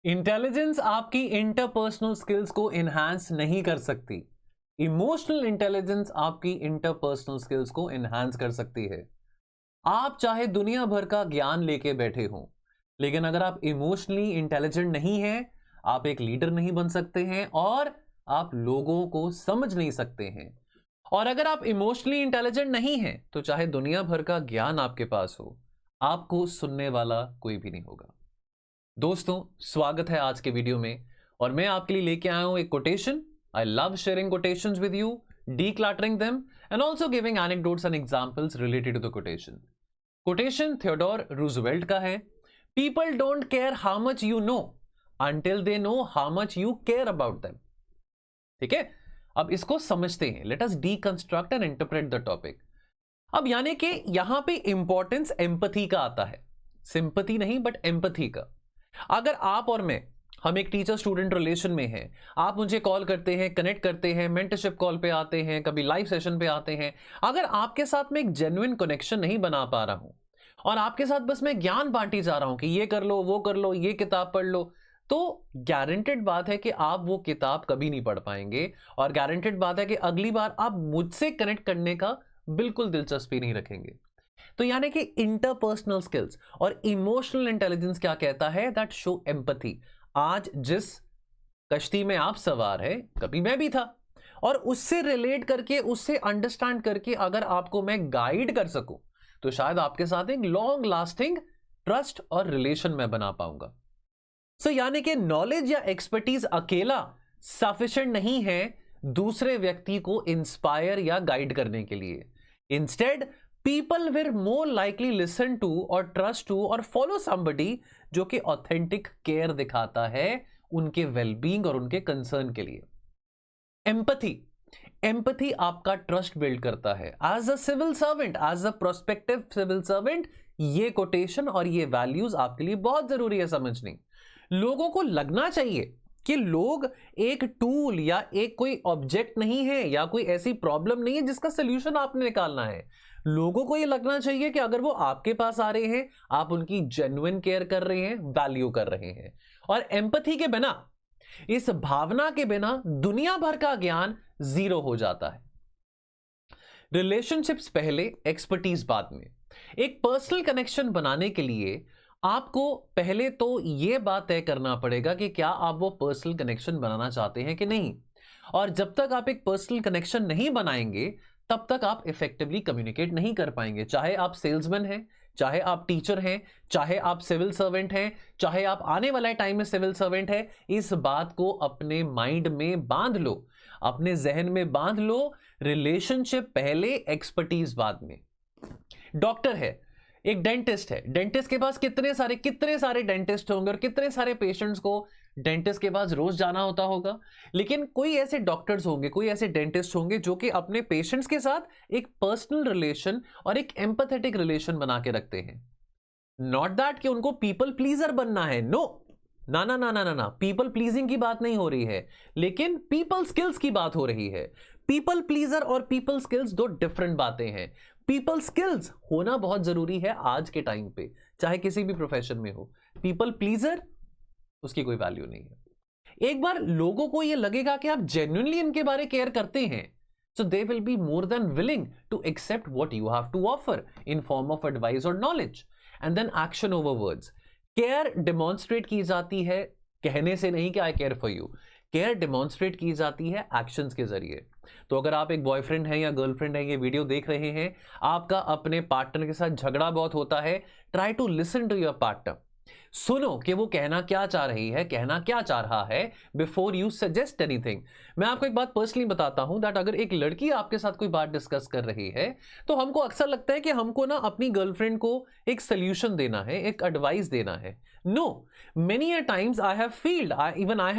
Intelligence आपकी interpersonal skills को enhance नहीं कर सकती। इमोशनल इंटेलिजेंस आपकी इंटरपर्सनल स्किल्स को इनहांस कर सकती है। आप चाहे दुनिया भर का ज्ञान लेके बैठे हो, लेकिन अगर आप इमोशनली इंटेलिजेंट नहीं हैं, आप एक लीडर नहीं बन सकते हैं और आप लोगों को समझ नहीं सकते हैं। और अगर आप इमोशनली इंटेलिजेंट नहीं हैं, तो चाहे दुनिया भर का ज्ञान आपके पास हो, आपको सुनने वाला कोई भी नहीं होगा। दोस्तों, स्वागत है आज के वीडियो में और मैं आपके लिए लेके आया हूं एक quotation. I love sharing quotations with you, decluttering them and also giving anecdotes and examples related to the quotation. Quotation Theodore Roosevelt का है। People don't care how much you know until they know how much you care about them. ठीक है, अब इसको समझते हैं। Let us deconstruct and interpret the topic. अब यानी कि यहां पे इंपॉर्टेंस एम्पथी का आता है, सिंपथी नहीं बट एम्पथी का। अगर आप और मैं, हम एक टीचर स्टूडेंट रिलेशन में हैं, आप मुझे कॉल करते हैं, कनेक्ट करते हैं, मेंटरशिप कॉल पे आते हैं, कभी लाइव सेशन पे आते हैं, अगर आपके साथ में एक जेन्युइन कनेक्शन नहीं बना पा रहा हूं और आपके साथ बस मैं ज्ञान बांटी जा रहा हूं कि ये कर लो, वो कर लो, ये किताब पढ़ लो, तो गारंटेड बात है कि आप वो किताब कभी नहीं पढ़ पाएंगे और गारंटेड बात है कि अगली बार आप मुझसे कनेक्ट करने का बिल्कुल दिलचस्पी नहीं रखेंगे। तो यानी कि इंटरपर्सनल स्किल्स और इमोशनल इंटेलिजेंस क्या कहता है? That show empathy. आज जिस कश्ती में आप सवार हैं, कभी मैं भी था, और उससे रिलेट करके, उससे अंडरस्टैंड करके अगर आपको मैं गाइड कर सकूं, तो शायद आपके साथ एक लॉन्ग लास्टिंग ट्रस्ट और रिलेशन में बना पाऊंगा। सो यानी कि नॉलेज या एक्सपर्टीज अकेला सफिशिएंट नहीं है दूसरे व्यक्ति को इंस्पायर या गाइड करने के लिए। Instead people will more likely listen to or trust to or follow somebody जो कि ऑथेंटिक केयर दिखाता है उनके वेलबींग और उनके कंसर्न के लिए। एम्पथी आपका ट्रस्ट बिल्ड करता है। As a civil servant, as a prospective civil servant, ये कोटेशन और ये वैल्यूज आपके लिए बहुत जरूरी है समझनी। लोगों को लगना चाहिए कि लोग एक टूल या एक कोई ऑब्जेक्ट नहीं है या कोई ऐसी प्रॉब्लम नहीं है जिसका सोल्यूशन आपने निकालना है। लोगों को ये लगना चाहिए कि अगर वो आपके पास आ रहे हैं, आप उनकी जेन्युइन केयर कर रहे हैं, वैल्यू कर रहे हैं। और एम्पथी के बिना, इस भावना के बिना दुनिया भर का ज्ञान जीरो हो जाता है। रिलेशनशिप्स पहले, एक्सपर्टीज बाद में। एक पर्सनल कनेक्शन बनाने के लिए आपको पहले तो यह बात तय करना पड़ेगा कि क्या आप वो पर्सनल कनेक्शन बनाना चाहते हैं कि नहीं। और जब तक आप एक पर्सनल कनेक्शन नहीं बनाएंगे, तब तक आप इफेक्टिवली कम्युनिकेट नहीं कर पाएंगे। चाहे आप सेल्समैन हैं, चाहे आप टीचर हैं, चाहे आप सिविल सर्वेंट हैं, चाहे आप आने वाले टाइम में सिविल सर्वेंट हैं, इस बात को अपने माइंड में बांध लो, अपने जहन में बांध लो। रिलेशनशिप पहले, एक्सपर्टीज बाद में। डॉक्टर है, एक डेंटिस्ट है, डेंटिस्ट के पास कितने सारे डेंटिस्ट होंगे और कितने सारे पेशेंट्स को डेंटिस्ट के पास रोज जाना होता होगा। लेकिन कोई ऐसे डॉक्टर्स होंगे, कोई ऐसे डेंटिस्ट होंगे जो कि अपने पेशेंट्स के साथ एक पर्सनल रिलेशन और एक एम्पैथेटिक रिलेशन बना के रखते हैं। नॉट दैट कि उनको पीपल प्लीजर बनना है, नो, ना ना ना ना ना ना, पीपल प्लीजिंग की बात नहीं हो रही है, लेकिन पीपल स्किल्स की बात हो रही है। पीपल प्लीजर और पीपल स्किल्स दो डिफरेंट बातें हैं। पीपल स्किल्स होना बहुत जरूरी है आज के टाइम पे, चाहे किसी भी प्रोफेशन में हो। पीपल प्लीजर, उसकी कोई वैल्यू नहीं है। एक बार लोगों को यह लगेगा कि आप जेन्युइनली इनके बारे केयर करते हैं, so they will be more than willing to accept what you have to offer in form of advice or knowledge, and then action over words. Care demonstrate की जाती है कहने से नहीं कि I care for you. Care demonstrate की जाती है एक्शंस के जरिए। तो अगर आप एक बॉयफ्रेंड हैं या गर्लफ्रेंड हैं, ये वीडियो देख रहे हैं, आपका अपने पार्टनर के साथ झगड़ा बहुत होता है, try to listen to your partner. सुनो कि वो कहना क्या चाह रही है, कहना क्या चाह रहा है, बिफोर यू सजेस्ट एनीथिंग। मैं आपको एक बात पर्सनली बताता हूं, दैट अगर एक लड़की आपके साथ कोई बात डिस्कस कर रही है, तो हमको अक्सर लगता है कि हमको ना अपनी गर्लफ्रेंड को एक सोल्यूशन देना है, एक एडवाइस देना है। No, many a times I have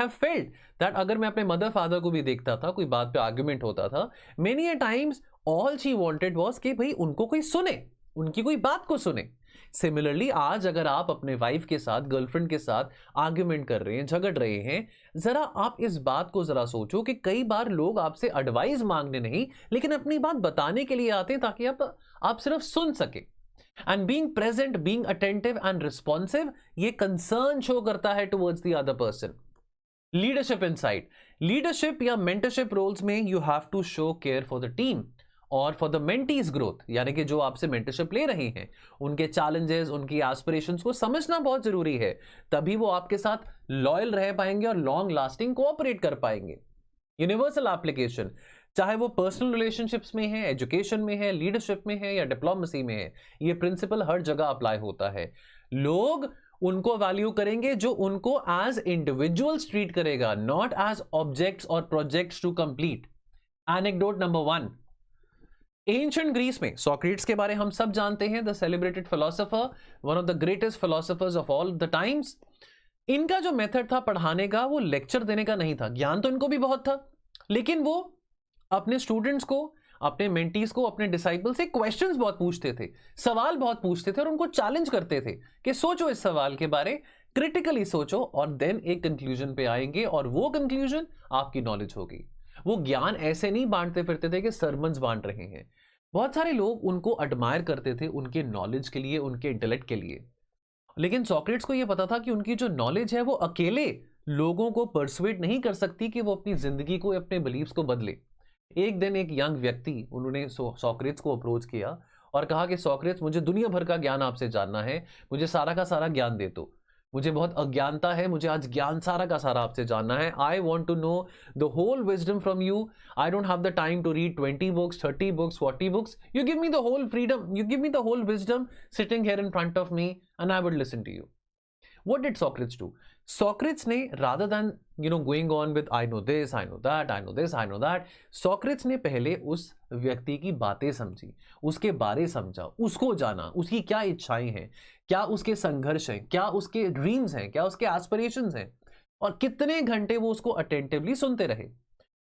failed that अगर मैं अपने मदर फादर को भी देखता था, कोई बात पे आर्ग्यूमेंट होता था, many a times all she wanted was कि भाई उनको कोई सुने, उनकी कोई बात को सुने। सिमिलरली आज अगर आप अपने वाइफ के साथ, गर्लफ्रेंड के साथ आर्ग्यूमेंट कर रहे हैं, झगड़ रहे हैं, जरा आप इस बात को जरा सोचो कि कई बार लोग आपसे एडवाइस मांगने नहीं, लेकिन अपनी बात बताने के लिए आते हैं ताकि आप सिर्फ सुन सके। And being present, being attentive and responsive, ये कंसर्न शो करता है towards the other person. Leadership insight, leadership या मेंटरशिप रोल्स में you have to show care for the team और फॉर द मेंटीज ग्रोथ, यानी कि जो आपसे मेंटरशिप ले रहे हैं उनके चैलेंजेस, उनकी एस्पिरेशंस को समझना बहुत जरूरी है, तभी वो आपके साथ लॉयल रह पाएंगे और लॉन्ग लास्टिंग कोऑपरेट कर पाएंगे। यूनिवर्सल एप्लीकेशन, चाहे वो पर्सनल रिलेशनशिप्स में है, एजुकेशन में है, लीडरशिप में है या डिप्लोमेसी में है, ये प्रिंसिपल हर जगह अप्लाई होता है। लोग उनको वैल्यू करेंगे जो उनको एज इंडिविजुअल्स ट्रीट करेगा, नॉट एज ऑब्जेक्ट्स और projects to complete. Anecdote number 1, ancient Greece में सॉक्रेट्स के बारे हम सब जानते हैं, the celebrated philosopher, one of the greatest philosophers of all the times. इनका जो मेथड था पढ़ाने का, वो लेक्चर देने का नहीं था। ज्ञान तो इनको भी बहुत था, लेकिन वो अपने स्टूडेंट्स को, अपने मेंटीज को, अपने डिसाइपल से क्वेश्चंस बहुत पूछते थे, सवाल बहुत पूछते थे और उनको चैलेंज करते थे कि सोचो इस सवाल के बारे, क्रिटिकली सोचो और देन एक कंक्लूजन पे आएंगे और वो कंक्लूजन आपकी नॉलेज होगी। वो ज्ञान ऐसे नहीं बांटते फिरते थे कि सरमन्स बांट रहे हैं। बहुत सारे लोग उनको एडमायर करते थे उनके नॉलेज के लिए, उनके इंटेलेक्ट के लिए, लेकिन सॉक्रेट्स को यह पता था कि उनकी जो नॉलेज है वो अकेले लोगों को परसुएट नहीं कर सकती कि वो अपनी जिंदगी को, अपने बिलीव्स को बदले। एक दिन एक यंग व्यक्ति, उन्होंने सॉक्रेट्स को अप्रोच किया और कहा कि सॉक्रेट्स, मुझे दुनिया भर का ज्ञान आपसे जानना है, मुझे सारा का सारा ज्ञान दे दो, मुझे बहुत अज्ञानता है, मुझे आज ज्ञान सारा का सारा आपसे जानना है। I want to know the whole wisdom from you. I don't have the time to read 20 books, 30 books, 40 books. You give me the whole freedom, you give me the whole wisdom sitting here in front of me and I would listen to you. What did Socrates do? Socrates ने rather than going on with I know this, I know that, I know this, I know that, Socrates ने पहले उस व्यक्ति की बातें समझी, उसके बारे समझा, उसको जाना, उसकी क्या इच्छाएं हैं, क्या उसके संघर्ष हैं, क्या उसके ड्रीम्स हैं, क्या उसके एस्पिरेशंस हैं, और कितने घंटे वो उसको अटेंटिवली सुनते रहे।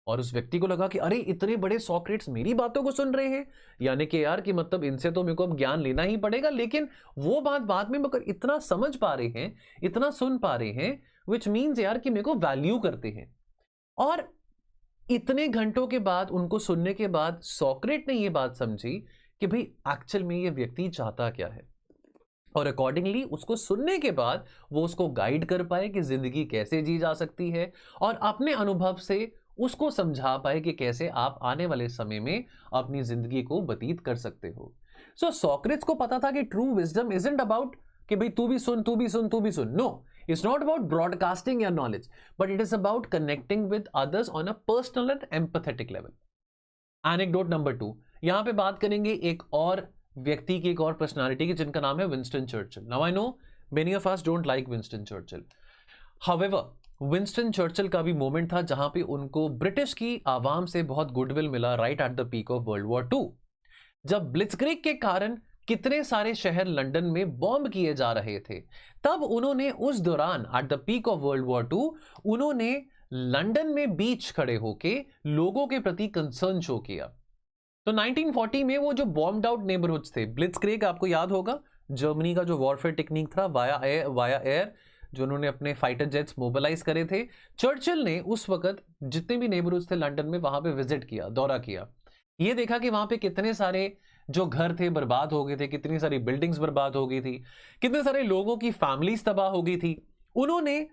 और उस व्यक्ति को लगा कि अरे इतने बड़े सॉक्रेट्स मेरी बातों को सुन रहे हैं, यानी कि यार कि मतलब इनसे तो मेरे को अब ज्ञान लेना ही पड़ेगा। लेकिन वो बात बाद में मगर इतना समझ पा रहे हैं, इतना सुन पा रहे हैं, विच मीन्स यार कि मेरे को वैल्यू करते हैं। और इतने घंटों के बाद, उनको सुनने के बाद सॉक्रेट ने ये बात समझी कि भाई एक्चुअल में ये व्यक्ति चाहता क्या है, और अकॉर्डिंगली उसको सुनने के बाद वो उसको गाइड कर पाए कि जिंदगी कैसे जी जा सकती है, और अपने अनुभव से उसको समझा पाए कि कैसे आप आने वाले समय में अपनी जिंदगी को व्यतीत कर सकते हो। सो सॉक्रेट्स को पता था कि ट्रू विजडम इजंट अबाउट कि भाई तू भी सुन, तू भी सुन, तू भी सुन। No, it's not about broadcasting your knowledge, but it is about connecting with others on a personal and empathetic level. Anecdote number 2, यहां पे बात करेंगे एक और व्यक्ति की, एक और पर्सनालिटी की, जिनका नाम है Winston Churchill. Now I know many of us don't like Winston Churchill, however Winston Churchill का भी मोमेंट था जहां पे उनको ब्रिटिश की आवाम से बहुत गुडविल मिला, right at the peak of world war 2, जब ब्लिट्जक्रिग के कारण कितने सारे शहर लंदन में बॉम्ब किए जा रहे थे। तब उन्होंने उस दौरान at the peak of world war 2 उन्होंने लंदन में बीच खड़े होके लोगों के प्रति कंसर्न शो किया। तो 1940 में वो जो बॉम्ब्ड आउट नेबरहुड्स थे, ब्लिट्जक्रिग आपको याद होगा, जर्मनी का जो वॉरफेयर टेक्निक था वाया एयर, जो उन्होंने अपने फाइटर जेट्स मोबिलाइज करे थे। चर्चिल ने उस वक्त जितने भी नेबरहुड्स थे लंदन में, वहां पे विजिट किया, दौरा किया। ये देखा कि वहां पे कितने सारे जो घर थे बर्बाद हो गए थे, कितनी सारी बिल्डिंग्स बर्बाद हो गई थी, कितने सारे लोगों की फैमिलीज तबाह हो गई थी। उन्होंने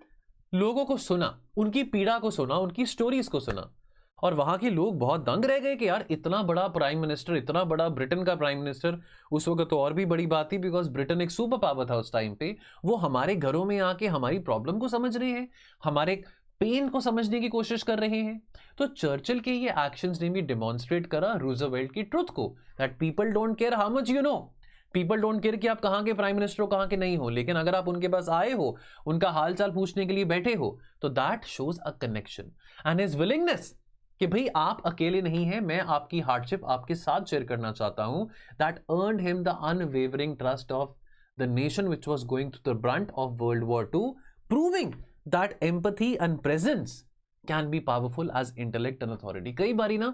लोगों को सुना, उनकी पीड़ा को सुना, उनकी स्टोरीज को सुना, और वहां के लोग बहुत दंग रह गए कि यार इतना बड़ा प्राइम मिनिस्टर, इतना बड़ा ब्रिटेन का प्राइम मिनिस्टर, उस वक्त तो और भी बड़ी बात थी बिकॉज ब्रिटेन एक सुपर पावर था उस टाइम पे, वो हमारे घरों में आके हमारी प्रॉब्लम को समझ रहे हैं, हमारे पेन को समझने की कोशिश कर रहे हैं। तो चर्चिल के ये एक्शंस ने भी डेमोन्स्ट्रेट करा रूजवेल्ट की ट्रुथ को, that people don't care how much you know, people don't care कि आप कहां के प्राइम मिनिस्टर हो, कहां के नहीं हो, लेकिन अगर आप उनके पास आए हो, उनका हालचाल पूछने के लिए बैठे हो, तो that shows a connection and his willingness कि भाई आप अकेले नहीं हैं, मैं आपकी हार्डशिप आपके साथ शेयर करना चाहता हूं। That earned him the unwavering trust of the nation which was going through the brunt of world war 2, proving that empathy and presence can be powerful as intellect and authority. कई बारी ना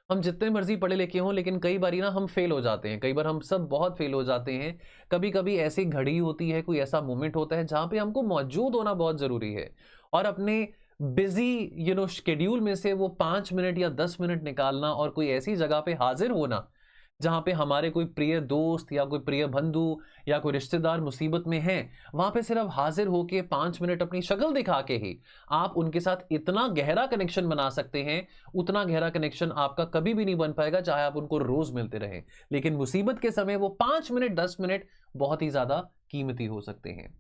हम जितने मर्जी पढ़े लिखे हों, लेकिन कई बारी ना हम फेल हो जाते हैं, कई बार हम सब बहुत फेल हो जाते हैं। कभी कभी ऐसी घड़ी होती है, कोई ऐसा मोमेंट होता है जहां पे हमको मौजूद होना बहुत जरूरी है, और अपने बिजी शेड्यूल में से वो 5 मिनट या 10 मिनट निकालना और कोई ऐसी जगह पे हाजिर होना जहां पे हमारे कोई प्रिय दोस्त या कोई प्रिय बंधु या कोई रिश्तेदार मुसीबत में हैं, वहां पे सिर्फ हाजिर होके 5 मिनट अपनी शक्ल दिखा के ही आप उनके साथ इतना गहरा कनेक्शन बना सकते हैं। उतना गहरा कनेक्शन आपका कभी भी नहीं बन पाएगा चाहे आप उनको रोज मिलते रहें, लेकिन मुसीबत के समय वो 5 मिनट 10 मिनट बहुत ही ज्यादा कीमती हो सकते हैं।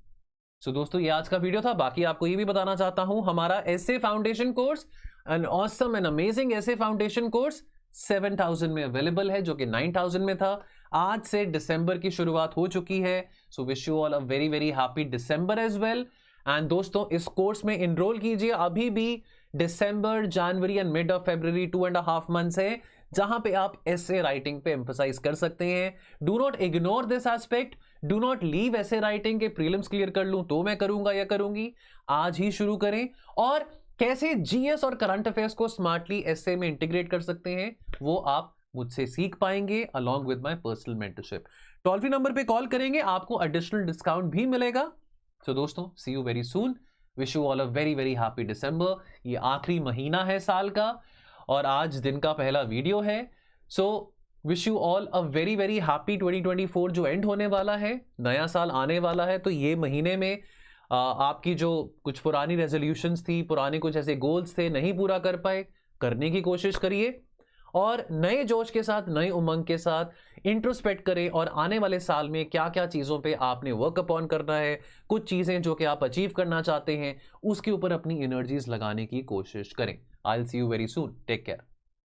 सो दोस्तों, ये आज का वीडियो था। बाकी आपको ये भी बताना चाहता हूं, हमारा SA foundation course, an awesome and amazing SA foundation course 7000 में अवेलेबल है, जो कि 9000 में था। आज से दिसंबर की शुरुआत हो चुकी है। So wish you all a very very happy December as well. And दोस्तों, इस कोर्स में इनरोल कीजिए। अभी भी December, January and mid of February 2.5 months है जहां पे आप एसे राइटिंग पे एम्फसाइज कर सकते हैं। Do not ignore this aspect, do not leave essay writing के प्रीलिम्स क्लियर कर लूं तो मैं करूंगा या करूंगी। आज ही शुरू करें। और कैसे जीएस और करंट अफेयर्स को स्मार्टली एसे में इंटीग्रेट कर सकते हैं वो आप मुझसे सीख पाएंगे along with my personal mentorship. Toll free number पे कॉल करेंगे, आपको एडिशनल डिस्काउंट भी मिलेगा। सो दोस्तों, see you very soon. Wish you all a very very happy December. ये आखिरी महीना है साल का और आज दिन का पहला वीडियो है। So wish you all a very very happy 2024 जो एंड होने वाला है। नया साल आने वाला है, तो ये महीने में आपकी जो कुछ पुरानी रेजोल्यूशंस थी, पुराने कुछ ऐसे गोल्स थे नहीं पूरा कर पाए, करने की कोशिश करिए और नए जोश के साथ, नए उमंग के साथ इंट्रोस्पेक्ट करें और आने वाले साल में क्या क्या चीज़ों पे आपने वर्क अपॉन करना है, कुछ चीज़ें जो कि आप अचीव करना चाहते हैं उसके ऊपर अपनी एनर्जीज लगाने की कोशिश करें। I will see you very soon. Take care.